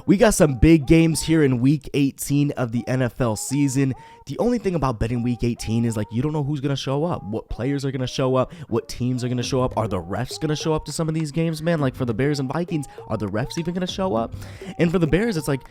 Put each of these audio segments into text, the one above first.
We got some big games here in week 18 of the NFL season. The only thing about betting week 18 is like you don't know who's going to show up, what players are going to show up, what teams are going to show up. Are the refs going to show up to some of these games, man? Like for the Bears and Vikings, are the refs even going to show up? And for the Bears, it's like,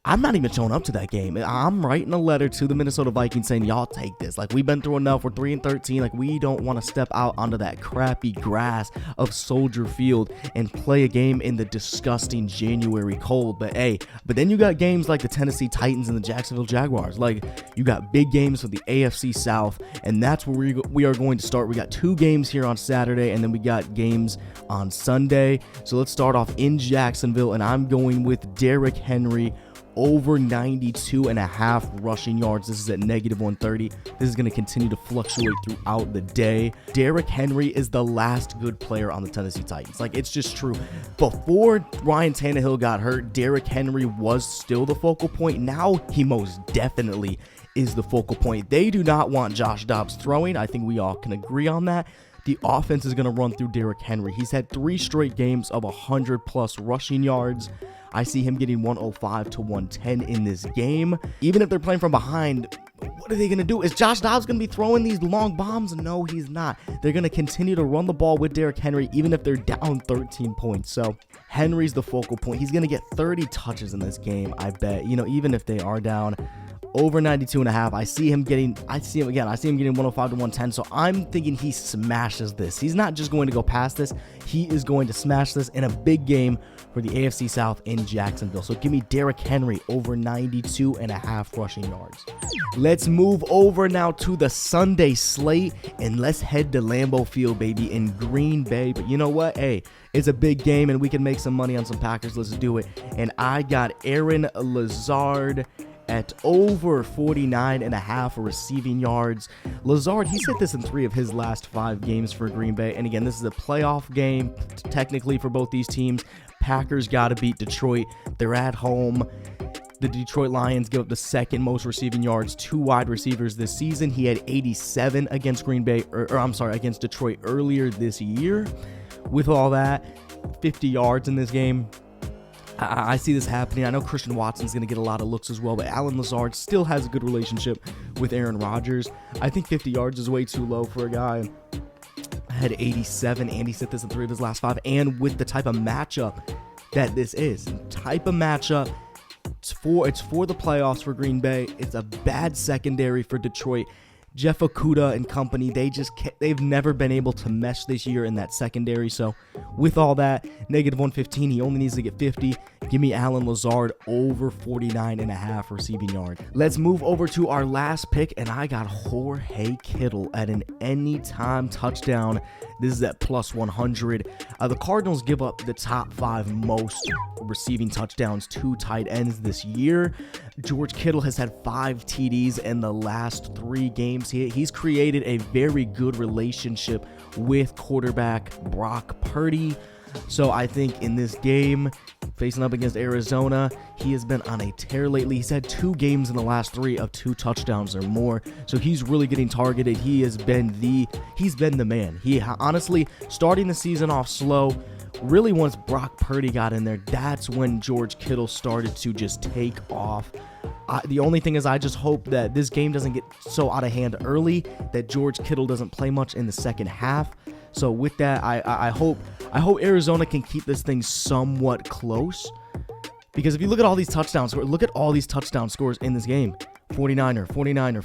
I'm not even showing up to that game. I'm writing a letter to the Minnesota Vikings saying, y'all take this. Like, we've been through enough. We're 3-13. Like, we don't want to step out onto that crappy grass of Soldier Field and play a game in the disgusting January cold. But then you got games like the Tennessee Titans and the Jacksonville Jaguars. Like, you got big games for the AFC South, and that's where we are going to start. We got 2 games here on Saturday, and then we got games on Sunday. So let's start off in Jacksonville, and I'm going with Derrick Henry over 92.5 rushing yards. This is at -130. This is going to continue to fluctuate throughout the day. Derrick Henry is the last good player on the Tennessee Titans. Like, it's just true. Before Ryan Tannehill got hurt, Derrick Henry was still the focal point. Now he most definitely is the focal point. They do not want Josh Dobbs throwing. I think we all can agree on that. The offense is going to run through Derrick Henry. He's had 3 straight games of 100+ rushing yards. I see him getting 105 to 110 in this game. Even if they're playing from behind, what are they going to do? Is Josh Dobbs going to be throwing these long bombs? No, he's not. They're going to continue to run the ball with Derrick Henry, even if they're down 13 points. So Henry's the focal point. He's going to get 30 touches in this game, I bet. Even if they are down over 92.5. I see him getting 105 to 110. So I'm thinking he smashes this. He's not just going to go past this. He is going to smash this in a big game for the AFC South in Jacksonville. So give me Derrick Henry over 92.5 rushing yards. Let's move over now to the Sunday slate, and let's head to Lambeau Field, baby, in Green Bay. But you know what? It's a big game, and we can make some money on some Packers. Let's do it. And I got Aaron Lazard at over 49.5 receiving yards. Lazard, he's hit this in 3 of his last 5 games for Green Bay. And again, this is a playoff game, technically, for both these teams. Packers got to beat Detroit. They're at home. The Detroit Lions give up the second most receiving yards to wide receivers this season. He had 87 against against Detroit earlier this year. With all that, 50 yards in this game. I see this happening. I know Christian Watson's going to get a lot of looks as well, but Allen Lazard still has a good relationship with Aaron Rodgers. I think 50 yards is way too low for a guy. I had 87, and he set this in 3 of his last 5, and with the type of matchup that this is. It's for the playoffs for Green Bay. It's a bad secondary for Detroit. Jeff Okudah and company, they've never been able to mesh this year in that secondary. So with all that, -115, he only needs to get 50. Give me Allen Lazard over 49.5 receiving yards. Let's move over to our last pick, and I got Jorge Kittle at an anytime touchdown. This is at +100. The Cardinals give up the top 5 most receiving touchdowns to tight ends this year. George Kittle has had 5 TDs in the last 3 games. He's created a very good relationship with quarterback Brock Purdy. So I think in this game, facing up against Arizona, he has been on a tear lately. He's had 2 games in the last 3 of 2 touchdowns or more. So he's really getting targeted. He's been the man. He honestly, starting the season off slow, really once Brock Purdy got in there, that's when George Kittle started to just take off. The only thing is I just hope that this game doesn't get so out of hand early that George Kittle doesn't play much in the second half. So with that, I hope Arizona can keep this thing somewhat close. Because if you look at all these touchdown scores in this game. 49er, 49.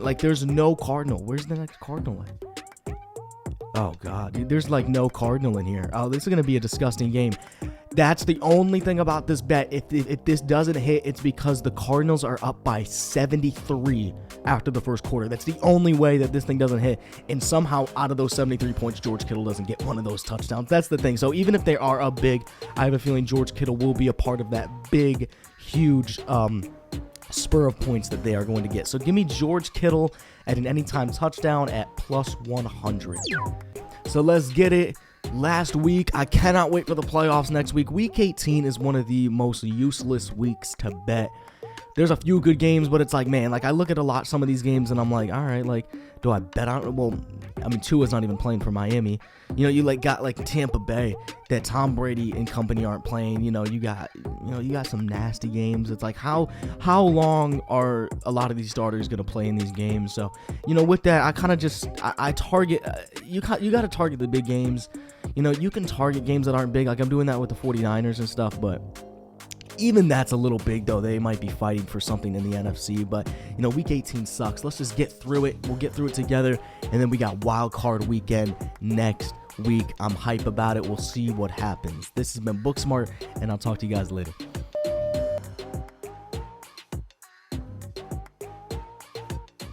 Like, there's no Cardinal. Where's the next Cardinal at? Oh, God. Dude, there's, like, no Cardinal in here. Oh, this is going to be a disgusting game. That's the only thing about this bet. If this doesn't hit, it's because the Cardinals are up by 73 after the first quarter. That's the only way that this thing doesn't hit. And somehow, out of those 73 points, George Kittle doesn't get one of those touchdowns. That's the thing. So even if they are up big, I have a feeling George Kittle will be a part of that big, huge spur of points that they are going to get. So give me George Kittle at an anytime touchdown at +100. So let's get it. Last week, I cannot wait for the playoffs next week. Week 18 is one of the most useless weeks to bet there's a few good games, but it's like, man, like I look at some of these games and I'm like, all right, like, do I bet on? Well, I mean, Tua's not even playing for Miami. You know, you got Tampa Bay that Tom Brady and company aren't playing. You got some nasty games. It's like how long are a lot of these starters gonna play in these games? So, with that, I kind of just I target. You got to target the big games. You can target games that aren't big. Like I'm doing that with the 49ers and stuff, but even that's a little big, though. They might be fighting for something in the NFC, but week 18 sucks. Let's just get through it. We'll get through it together, and then we got wild card weekend next week. I'm hype about it. We'll see what happens. This has been Booksmart, and I'll talk to you guys later.